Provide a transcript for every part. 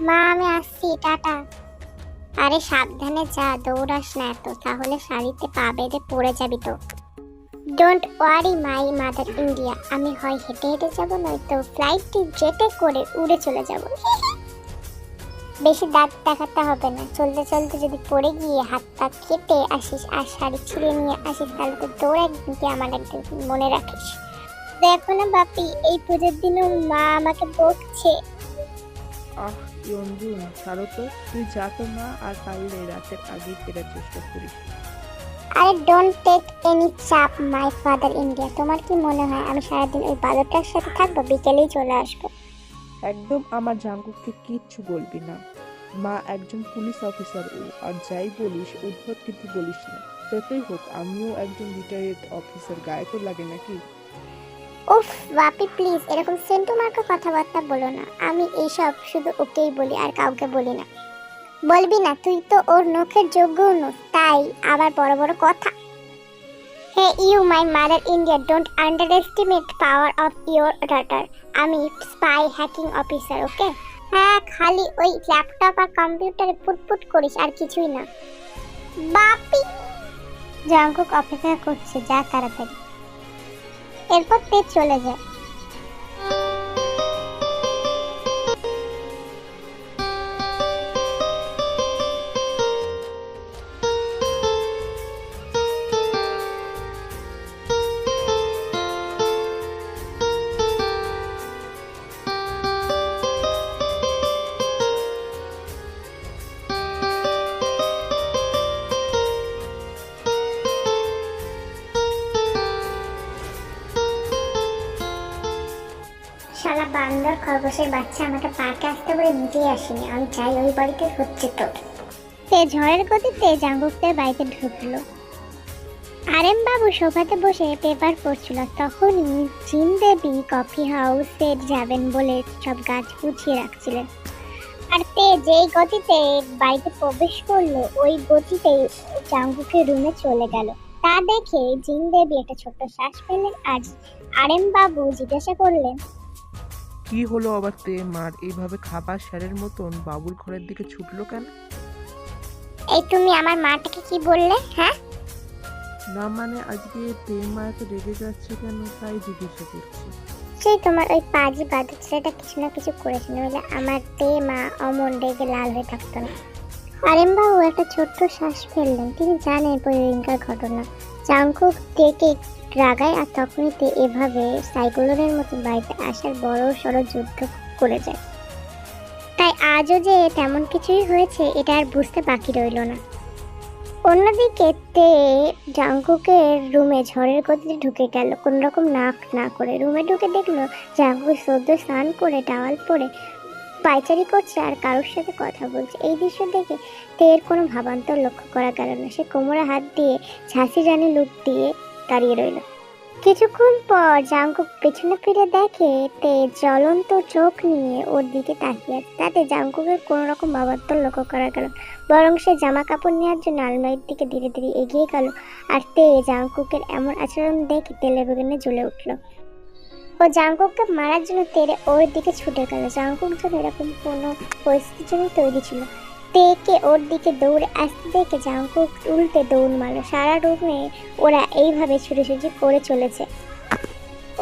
মা আমি আসছি, টাটা। আরে সাবধানে যা, দৌড়াস না এত, তাহলে শাড়িতে পা বেঁধে পড়ে যাবি তো। Don't worry my mother India, আমি হয় হেঁটে হেঁটে যাবো, নয়তো ফ্লাইটে জেটে করে উড়ে চলে যাব। বেশি দাঁত দেখাতে হবে না, চলতে চলতে যদি পড়ে গিয়ে হাত পা কেটে আসিস আর শাড়ি ছিঁড়ে নিয়ে আসিস, তাহলে তো তোর একদিন কি আমার একদিন, মনে রাখিস। দেখো না বাপি, এই পুজোর দিনও মা আমাকে বকছে। আহ ইয়ঞ্জুন, ছাড়ো তো, তুই যা তো মা, আর পারলে রাতের আগেই ফেরার চেষ্টা করিস। আরে ডোন্ট টেক এনি চাপ মাই ফাদার ইন্ডিয়া। তোমার কি মনে হয় আমি সারাদিন ওই বালকটার সাথে থাকবো, বিকেলেই চলে আসবো? একদম আমার জাঙ্কুককে কিচ্ছু বলবি না। মা একজন পুলিশ অফিসার, ও আর যাই বলিস উদ্ভট কিন্তু বলিস না। যতই হোক আমিও একজন রিটায়ার্ড অফিসার, গায়ে তো লাগে নাকি? উফ বাপি প্লিজ, এরকম সেন্টু মার্কা কথাবার্তা বলো না। আমি এইসব শুধু ওকেই বলি, আর কাউকে বলি না। বলবি না, তুই তো ওর নখের যোগ্যও নস, তাই আবার বড় বড় কথা। Hey you my mother India, don't underestimate power of your daughter. আমি স্পাই হ্যাকিং অফিসার, ওকে? হ্যাঁ, খালি ওই ল্যাপটপ আর কম্পিউটারে পুটপুট করিস, আর কিছুই না। বাপি জাঙ্কুক অপেক্ষা করছে, যা তাড়াতাড়ি। এরপর তেজ চলে যায়। শালা বান্দর খরগোশের বাচ্চা, আমাকে পার্কে আসতে বলে নিজেই আসেনি। আমি চাই ওই বাড়িতে হচ্ছে তোর। তে ঝড়ের গতিতে জাঙ্গুকদের বাড়িতে ঢুকলো। আরেম বাবু সোফাতে বসে পেপার পড়ছিল, তখনই জিন দেবী কফি হাউসে যাবেন বলে সব গাছ গুছিয়ে রাখছিলেন। আর তে যেই গতিতে বাড়িতে প্রবেশ করলো, ওই গতিতে জাঙ্গুকের রুমে চলে গেল। তা দেখে জিন দেবী একটা ছোট্ট শ্বাস পেলেন, আর আরেম বাবু জিজ্ঞাসা করলেন, কি হলো আবার তে মার এইভাবে খাবার স্যারের মতন বাবুর ঘরের দিকে ছুটলো কেন? এই তুমি আমার মাটাকে কি বললে? হ্যাঁ, না মানে আজকে তে মা এত রেগে যাচ্ছে কেন, তাই জিজ্ঞাসা করছি। সেই তোমার ওই পাজি বাদর ছেলেটা কিছু না কিছু করেছে, নইলে আমার তে মা অমন রেগে লাল হয়ে থাকতো না। আরেম বাবু একটা ছোট্ট শ্বাস ফেললেন। তিনি জানেন প্রতিদিনকার ঘটনা। জাংকুক তেকে রাগায়, আর তখনই তে এভাবে সাইক্লোনের মতো বাড়িতে আসার বড় সড়ো যুদ্ধ করে যায়। তাই আজও যে তেমন কিছুই হয়েছে, এটা আর বুঝতে বাকি রইল না। অন্যদিকে তে জাংকুকের রুমে ঝড়ের গতিতে ঢুকে গেল, কোন রকম নাক না করে। রুমে ঢুকে দেখলো জাংকুক সদ্য স্নান করে টাওয়াল পরে পায়চারি করছে আর কারোর সাথে কথা বলছে। এই দৃশ্য দেখে তের কোনো ভাবান্তর লক্ষ্য করা গেল না। সে কোমরে হাত দিয়ে ঝাঁসি রানী লুক দিয়ে দাঁড়িয়ে রইল। কিছুক্ষণ পর জাংকুক পেছনে ফিরে দেখে তে জ্বলন্ত চোখ নিয়ে ওর দিকে তাকিয়ে আছে। তাতে জাংকুকের কোনো রকম ভাবান্তর লক্ষ্য করা গেল, বরং সে জামা কাপড় নেওয়ার জন্য আলমারির দিকে ধীরে ধীরে এগিয়ে গেল। আর তে জাংকুকের এমন আচরণ দেখে তেলে বেগুনে জ্বলে উঠল। ও জাংকুককে মারার জন্য তেরে ওর দিকে ছুটে গেল। জাংকুক যেন এরকম কোনো পরিস্থিতির জন্য তৈরি ছিল। তেকে ওর দিকে দৌড়ে আসতে দেখে জাংকুক উল্টে দৌড় মারল। সারা রুমে ওরা এইভাবে ছুটোছুটি করে চলেছে।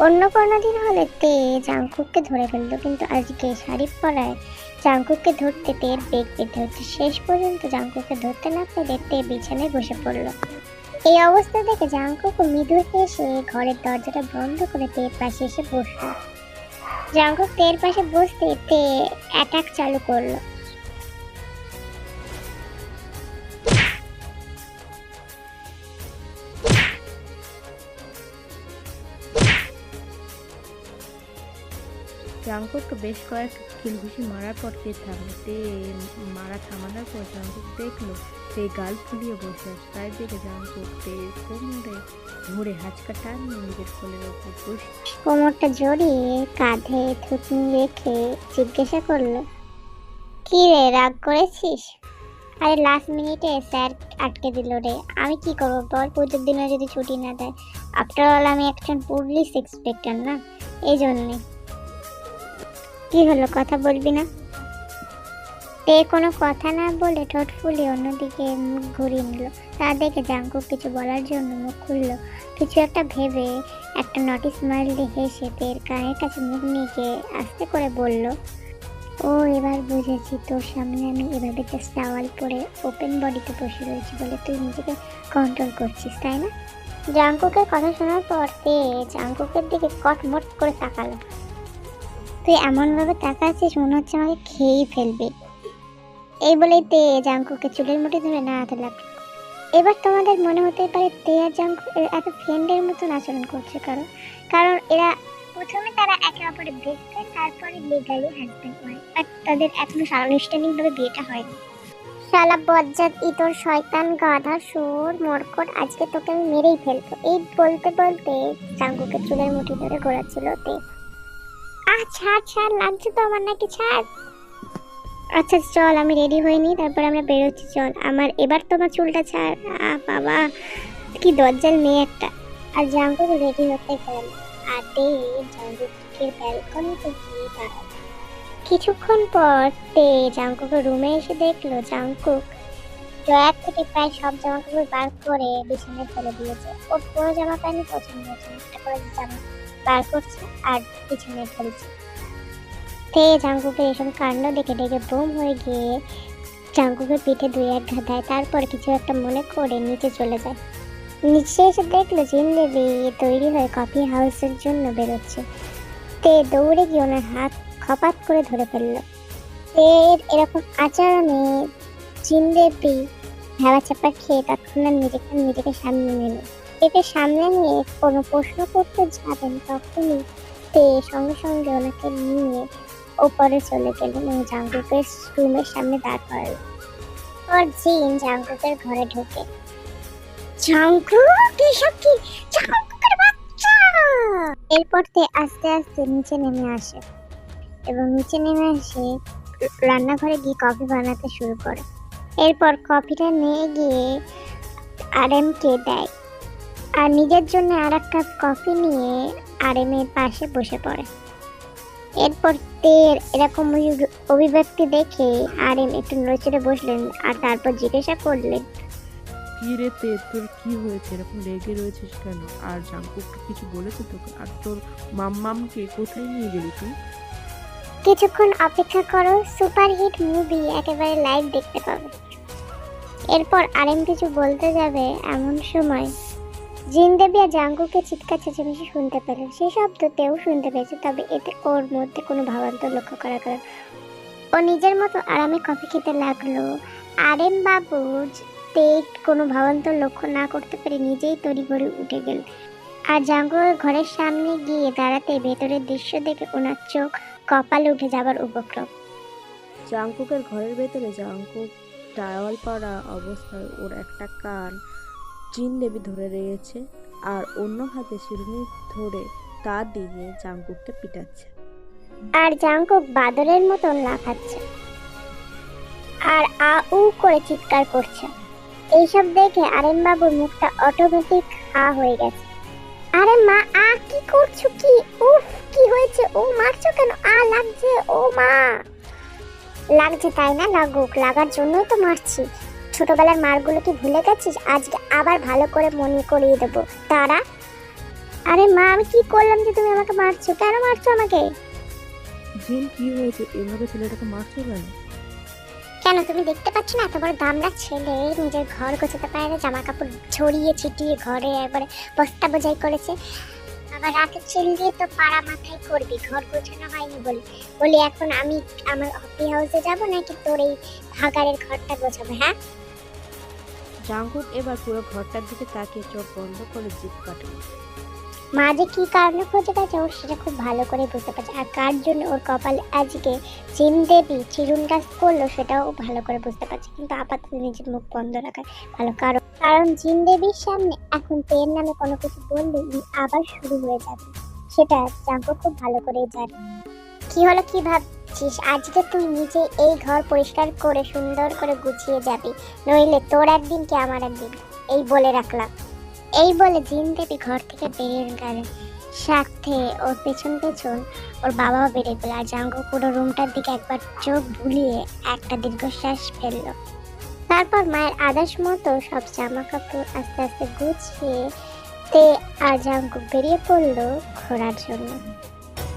অন্য কোনো দিন হলে তে জাংকুককে ধরে ফেলতো, কিন্তু আজকে শাড়ি পরায় জাংকুককে ধরতে তের বেগ পেতে হচ্ছে। শেষ পর্যন্ত জাংকুককে ধরতে না পেরে তে বিছানায় বসে পড়ল। এই অবস্থা দেখে জাংকুক মৃদু হেসে ঘরের দরজাটা বন্ধ করে তের পাশে এসে বসল। জাংকুক তের পাশে বসতে তে অ্যাটাক চালু করলো। জাংকুককে বেশ কয়েক কিলঘুষি মারার পর তে থামলো। তে মারা থামানোর পর জাংকুক দেখলো তে গাল ফুলিয়ে বসে আছে। তাই দেখে জাংকুক তে কোমরে ধরে হাঁচকা টান নিজের কোলের ওপর বসে কোমরটা জড়িয়ে কাঁধে থুতনি রেখে জিজ্ঞাসা করলো, কি রে, রাগ করেছিস? আরে লাস্ট মিনিটে স্যার আটকে দিল রে। আমি কি করবো বল, পুজোর দিনে যদি ছুটি না দেয়। আফটার অল আমি একজন পুলিশ ইন্সপেক্টর না, এই জন্যে। কি হলো, কথা বলবি না? তে কোনো কথা না বলে ঠোঁট ফুলিয়ে অন্যদিকে মুখ ঘুরিয়ে নিল। তা দেখে জাঙ্কুক কিছু বলার জন্য মুখ খুলল। কিছু একটা ভেবে একটা নটি স্মাইল দিয়ে হেসে তের কানের কাছে মুখ নিয়ে গিয়ে আস্তে করে বলল, ও এবার বুঝেছি, তোর সামনে আমি এভাবে জাস্ট টাওয়াল পরে ওপেন বডিতে বসে রয়েছি বলে তুই নিজেকে কন্ট্রোল করছিস, তাই না? জাঙ্কুকের কথা শোনার পর তে জাঙ্কুকের দিকে কটমট করে তাকালো। তুই এমনভাবে তাকাচ্ছিস মনে হচ্ছে আমাকে খেয়েই ফেলবে। এই বলেই তে জাঙ্কুকে চুলের মুঠি ধরে নাড়াতে লাগলো। এবার তোমাদের মনে হতে পারে তে আর জাঙ্কুক এত ফ্রেন্ডের মতন আচরণ করছে, কারণ এরা প্রথমে তারা একে অপরের বেস্ট ফ্রেন্ড, তারপরে লিগালি হাজব্যান্ড ওয়াইফ, আর তাদের এখনো আনুষ্ঠানিকভাবে বিয়েটা হয়নি। শালা বজ্জাত ইতর শয়তান গাধা সুর মরকট, আজকে তোকে আমি মেরেই ফেলবো। এই বলতে বলতে জাঙ্কুকের চুলের মুঠি ধরে ঘোরাচ্ছিল তে। ছাড় ছাড়, লাগছে তো আমার নাকি, ছাড়। আচ্ছা চল, আমি রেডি হইনি, তারপর আমরা বেরোচ্ছি, চল। আমার এবার তোমার চুলটা ছাড়। বাবা কি দজ্জাল মেয়ে একটা। আর জাঙ্কুক রেডি হতে গেল, আর তে জাঙ্কুকের ব্যালকনিতে গিয়ে দাঁড়াল। কিছুক্ষণ পর তে জাঙ্কুকের রুমে এসে দেখলো জাঙ্কুক ড্রয়ার থেকে প্রায় সব জামা কাপড় বার করে বিছানায় ফেলে দিয়েছে। ওর পুরো জামা প্যান্ট পছন্দ হয়েছে, একটা করে জামা বার করছে আর বিছানায় ফেলছে। তে জাঙ্কুকের এসব কাণ্ড দেখে ডেকে বোম হয়ে গিয়ে জাঙ্কুকের পিঠে দুই এক ঘা দেয়, তারপর কিছু একটা মনে করে নিচে চলে যায়। নিচে এসে দেখলো জিনদেবী তৈরি হয়ে কফি হাউসের জন্য বেরোচ্ছে। তে দৌড়ে গিয়ে ওনার হাত খপাত করে ধরে ফেললো। তের এরকম আচরণে জিনদেবী ভেবা চাপা খেয়ে তৎক্ষণাৎ নিজেকে সামনে নিল। একে সামনে নিয়ে কোনো প্রশ্ন করতে যাবেন তখনই তে সঙ্গে সঙ্গে ওনাকে নিয়ে ওপরে চলে গেলেন এবং জাঙ্কুকের রুমের সামনে দাঁড় করালো। ওর জিন জাঙ্কুকের ঘরে ঢোকে। জাঙ্কুক, এসব কি? জাঙ্কুকের বাচ্চা! এরপর তে আস্তে আস্তে নিচে নেমে আসে এবং নিচে নেমে এসে রান্নাঘরে গিয়ে কফি বানাতে শুরু করে। এরপর কফিটা নিয়ে গিয়ে আরএমকে দেয় আর নিজের জন্য আর এক কাপ কফি নিয়ে আরএমের পাশে বসে পড়ে। এরপর তের এরকম অভিব্যক্তি দেখে আরএম একটু নড়েচড়ে বসলেন আর তারপর জিজ্ঞাসা করলেন, কি রে তে, তোর কি হয়েছে, এরকম রেগে রয়েছিস কেন? আর জাঙ্কুক কিছু বলেছে তোকে? আর তোর মাম্মামকে কোথায় নিয়ে গেলি তুই? কিছুক্ষণ অপেক্ষা করো, সুপারহিট মুভি একেবারে লাইভ দেখতে পাবে। এরপর আরএম কিছু বলতে যাবে এমন সময় জিনদেবী আর জাঙ্কুকে চিৎকার চেঁচামেচি শুনতে পেল। সেই শব্দতেও শুনতে পেয়েছে, তবে এতে ওর মধ্যে কোনো ভাবান্তর লক্ষ্য করা গেল। ও নিজের মতো আরামে কফি খেতে লাগলো। আরএম বাবু তে কোনো ভাবান্তর লক্ষ্য না করতে পেরে নিজেই তড়িঘড়ি উঠে গেল আর জাঙ্কুকের ঘরের সামনে গিয়ে দাঁড়াতে ভেতরের দৃশ্য দেখে ওনার চোখ কপালে উঠে যাবার উপক্রম। জাঙ্কুকের ঘরের ভেতরে জাঙ্কুক টাওয়াল পরা অবস্থায় ওর একটা কান জিনদেবী ধরে রয়েছে আর অন্য হাতে শিরুনি ধরে তা দিয়ে জাঙ্কুককে পিটাচ্ছে। আর জাঙ্কুক বাদরের মতন লাফাচ্ছে আর উ করে চিৎকার করছে। এইসব দেখে আরেম বাবুর মুখটা অটোমেটিক হা হয়ে গেছে। আরে মা, কি করছো? কি উফ, কি হয়েছে? ও মারছো কেন? লাগছে। ও মা, লাগছে তাই না? লাগুক, লাগার জন্যই তো মারছি। ছোটবেলার মারগুলো কি ভুলে গেছিস? আজকে আবার ভালো করে মনে করিয়ে দেবো। তারা, আরে মা, আমি কি করলাম যে তুমি আমাকে মারছো? কেন মারছো আমাকে? জিন, কি হয়েছে? এভাবে ছেলেটাকে মারছো কেন? কেন তুমি দেখতে পাচ্ছ না এত বড় দামড়া ছেলে নিজের ঘর গোছাতে পারে না, জামা কাপড় ছড়িয়ে ছিটিয়ে ঘরে একবারে বস্তা বোঝাই করেছে। আবার রাতে চিল্লিয়ে তো পাড়া মাথায় করবি, ঘর গোছানো হয়নি বলি এখন আমি আমার কফি হাউসে যাবো নাকি তোর এই ভাগাড়ের ঘরটা গোছাবো? হ্যাঁ? জাঙ্কুক এবার পুরো ঘরটার দিকে তাকিয়ে চোখ বন্ধ করে জিভ কাটল। মা যে কি কারণে খুঁজে পাচ্ছে ওর সেটা খুব ভালো করে বুঝতে পারছে, আর কার জন্য ওর কপালে আজকে জিনদেবী চিরুন গাছ করলো সেটাও ভালো করে বুঝতে পারছে, কিন্তু আপাতত নিজের মুখ বন্ধ রাখায় ভালো। কারণ জিনদেবীর সামনে এখন তের নামে কোনো কিছু বললে আবার শুরু হয়ে যাবে, সেটা জাঙ্কুক খুব ভালো করেই জানে। কি হলো, কি ভাবছিস? আজকে তুই নিজে এই ঘর পরিষ্কার করে সুন্দর করে গুছিয়ে যাবি, নইলে তোর একদিন কি আমার একদিন, এই বলে রাখলাম। এই বলে জিনদেবী ঘর থেকে বেরিয়ে গেলেন। সাথে ওর পেছন পেছন ওর বাবাও বেরিয়ে গেল। আর জাঙ্কুক পুরো রুমটার দিকে একবার চোখ ভুলিয়ে একটা দীর্ঘশ্বাস ফেললো। তারপর মায়ের আদেশ মতো সব জামা কাপড় আস্তে আস্তে গুছিয়ে তে আর জাঙ্কুক বেরিয়ে পড়লো ঘোরার জন্য।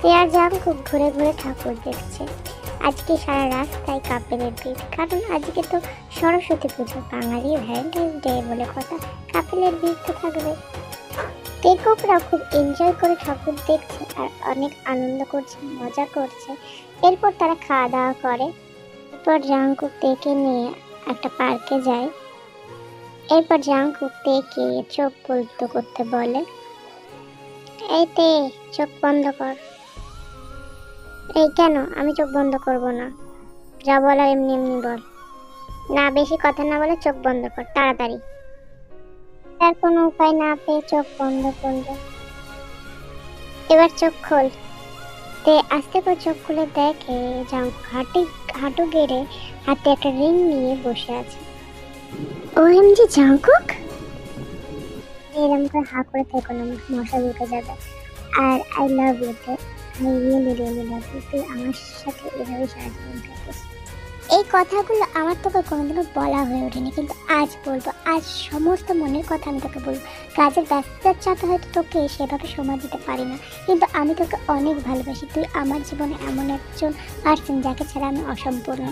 তে আর জাঙ্কুক ঘুরে ঘুরে ঠাকুর দেখছে। আজকে সারা রাস্তায় কাপেলের ভিড়, কারণ আজকে তো সরস্বতী পুজো, বাঙালি ভ্যালেন্টাইন্স ডে বলে কথা, কাপেলের ভিড় তো থাকবে। লেখকরা খুব এনজয় করে ঠাকুর দেখছে আর অনেক আনন্দ করছে, মজা করছে। এরপর তারা খাওয়া দাওয়া করে। এরপর জাঙ্কুক তেকে নিয়ে একটা পার্কে যায়। এরপর জাঙ্কুক তেকে চোখ বন্ধ করতে বলে, এই তে চোখ বন্ধ কর। এই কেন? আমি চোখ বন্ধ করব না, যা বলার এমনি এমনি বল। না, বেশি কথা না বলে চোখ বন্ধ কর তাড়াতাড়ি। তার কোনো উপায় না পেয়ে চোখ বন্ধ করলো। এবার চোখ খোল। তে আস্তে করে চোখ খুলে দেখে জাঙ্কুক হাঁটু গেড়ে হাতে একটা রিং নিয়ে বসে আছে। ওএমজি জাঙ্কুক, এরকম করে হা করে থেকো না, মশা ঢুকে যাবে। আর আই লাভ ইউ তে, আই রিয়েলি লাভ ইউ। তুই আমার সাথে এভাবে সারা জীবন থাকিস। এই কথাগুলো আমার তোকে কোনোদিনও বলা হয়ে ওঠেনি, কিন্তু আজ বলবো। আজ সমস্ত মনের কথা আমি তোকে বলবো। কাজের ব্যস্ততার চাপে হয়তো তোকে সেভাবে সময় দিতে পারি না, কিন্তু আমি তোকে অনেক ভালোবাসি। তুই আমার জীবনে এমন একজন পার্সন যাকে ছাড়া আমি অসম্পূর্ণ।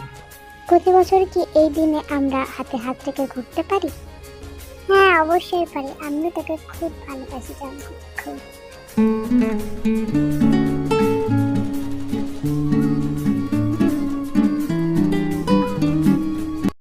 প্রতি বছর কি এই দিনে আমরা হাতে হাত রেখে ঘুরতে পারি? হ্যাঁ, অবশ্যই পারি। আমিও তোকে খুব ভালোবাসি জাঙ্কুক, খুব।